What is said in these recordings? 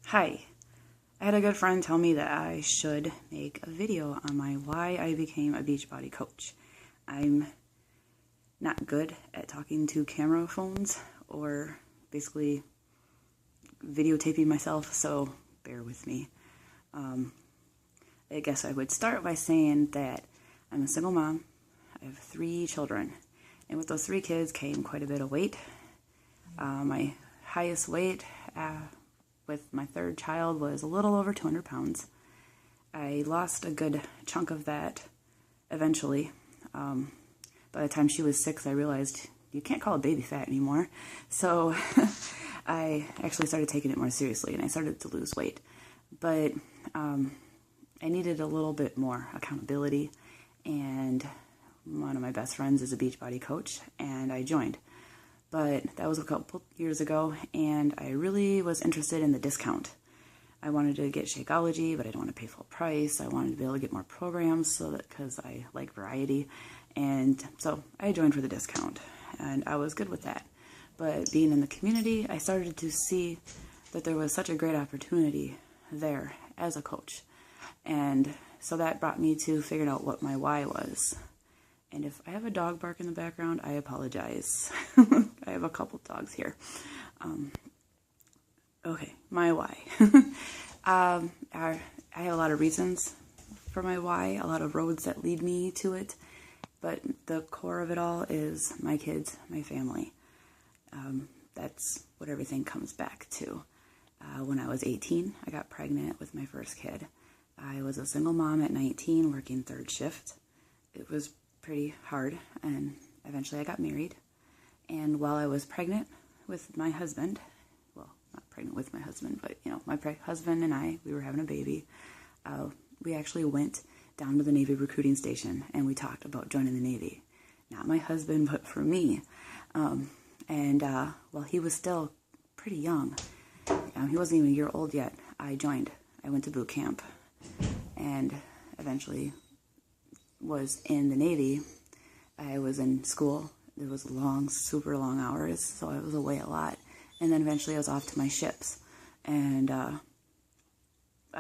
Hi, I had a good friend tell me that I should make a video on my why I became a Beachbody coach. I'm not good at talking to camera phones or basically videotaping myself, so bear with me. I guess I would start by saying that I'm a single mom. I have 3 children, and with those 3 kids came quite a bit of weight. My highest weight with my 3rd child was a little over 200 pounds. I lost a good chunk of that eventually. By the time she was 6, I realized you can't call a baby fat anymore. So I actually started taking it more seriously, and I started to lose weight. But I needed a little bit more accountability, and one of my best friends is a Beachbody coach, and I joined. But that was a couple years ago, and I really was interested in the discount. I wanted to get Shakeology, but I didn't want to pay full price. I wanted to be able to get more programs because I like variety. And so I joined for the discount, and I was good with that. But being in the community, I started to see that there was such a great opportunity there as a coach. And so that brought me to figuring out what my why was. And if I have a dog bark in the background, I apologize. I have a couple dogs here. Okay, my why. I have a lot of reasons for my why, a lot of roads that lead me to it. But the core of it all is my kids, my family. That's what everything comes back to. When I was 18, I got pregnant with my first kid. I was a single mom at 19, working 3rd shift. It was pretty hard, and eventually I got married. And while I was pregnant with my husband, well, not pregnant with my husband, but my husband and I, we were having a baby. We actually went down to the Navy recruiting station, and we talked about joining the Navy. Not my husband, but for me. While he was still pretty young, he wasn't even a year old yet, I joined. I went to boot camp, and eventually was in the Navy. I was in school. It was long, super long hours, so I was away a lot. And then eventually I was off to my ships. And I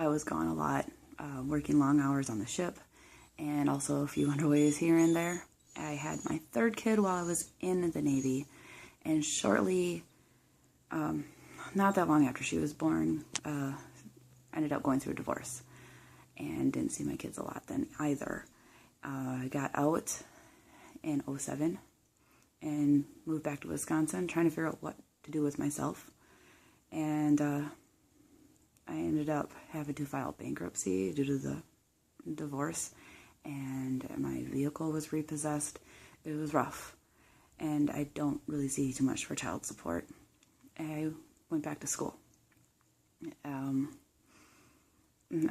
was gone a lot, working long hours on the ship, and also a few underways here and there. I had my 3rd kid while I was in the Navy, and shortly, not that long after she was born, I ended up going through a divorce, and didn't see my kids a lot then either. I got out in 2007 and moved back to Wisconsin, trying to figure out what to do with myself. And I ended up having to file bankruptcy due to the divorce, and my vehicle was repossessed. It was rough, and I don't really see too much for child support. I went back to school.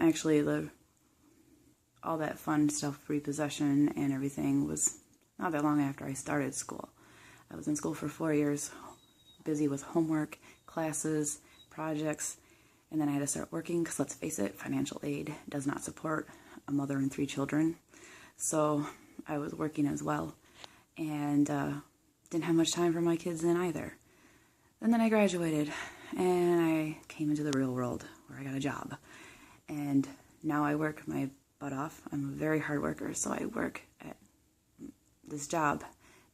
Actually, all that fun stuff, repossession and everything, was not that long after I started school. I was in school for 4 years, busy with homework, classes, projects, and then I had to start working because, let's face it, financial aid does not support a mother and 3 children. So I was working as well, and didn't have much time for my kids then either. And then I graduated, and I came into the real world where I got a job. And now I work my butt off. I'm a very hard worker, so I work at this job.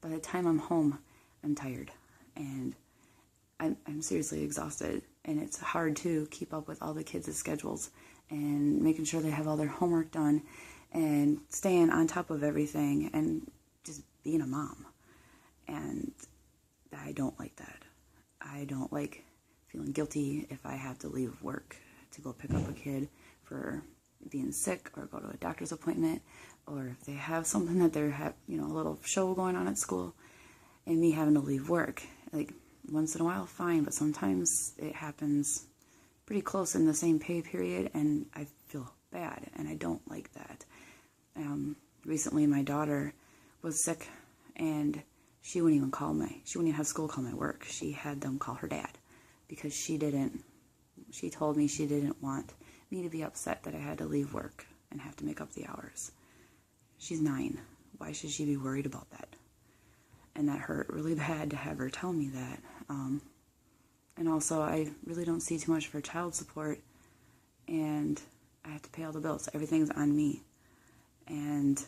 By the time I'm home, I'm tired, and I'm seriously exhausted, and it's hard to keep up with all the kids' schedules and making sure they have all their homework done and staying on top of everything and just being a mom. And I don't like that. I don't like feeling guilty if I have to leave work to go pick up a kid for being sick or go to a doctor's appointment, or if they have something that they're a little show going on at school, and me having to leave work. Like, once in a while, fine, but sometimes it happens pretty close in the same pay period, and I feel bad, and I don't like that. Recently, my daughter was sick, and she wouldn't even have school call my work. She had them call her dad, because she told me she didn't want me to be upset that I had to leave work and have to make up the hours. She's 9. Why should she be worried about that? And that hurt really bad to have her tell me that. And also, I really don't see too much for child support, and I have to pay all the bills. Everything's on me. And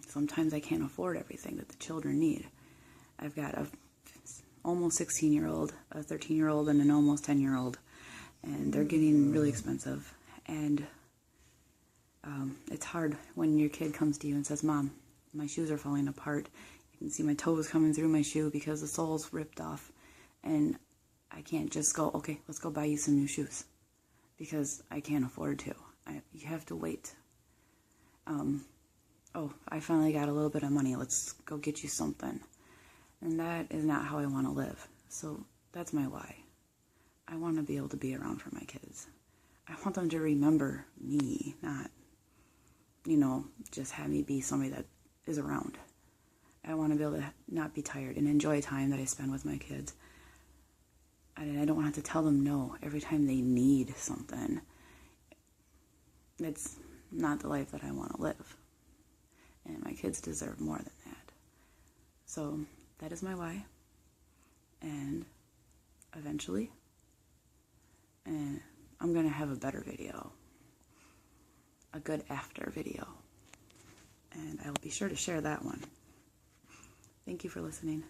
sometimes I can't afford everything that the children need. I've got a almost 16-year-old, a 13-year-old, and an almost 10-year-old, and they're getting really expensive. And it's hard when your kid comes to you and says, "Mom, my shoes are falling apart. You can see my toes coming through my shoe because the sole's ripped off." And I can't just go, "Okay, let's go buy you some new shoes," because I can't afford to. You have to wait. "Oh, I finally got a little bit of money. Let's go get you something." And that is not how I want to live. So that's my why. I want to be able to be around for my kids. I want them to remember me, not, just have me be somebody that is around. I want to be able to not be tired and enjoy time that I spend with my kids. I don't want to have to tell them no every time they need something. It's not the life that I want to live. And my kids deserve more than that. So that is my why. And eventually, I'm going to have a better video. A good after video. And I will be sure to share that one. Thank you for listening.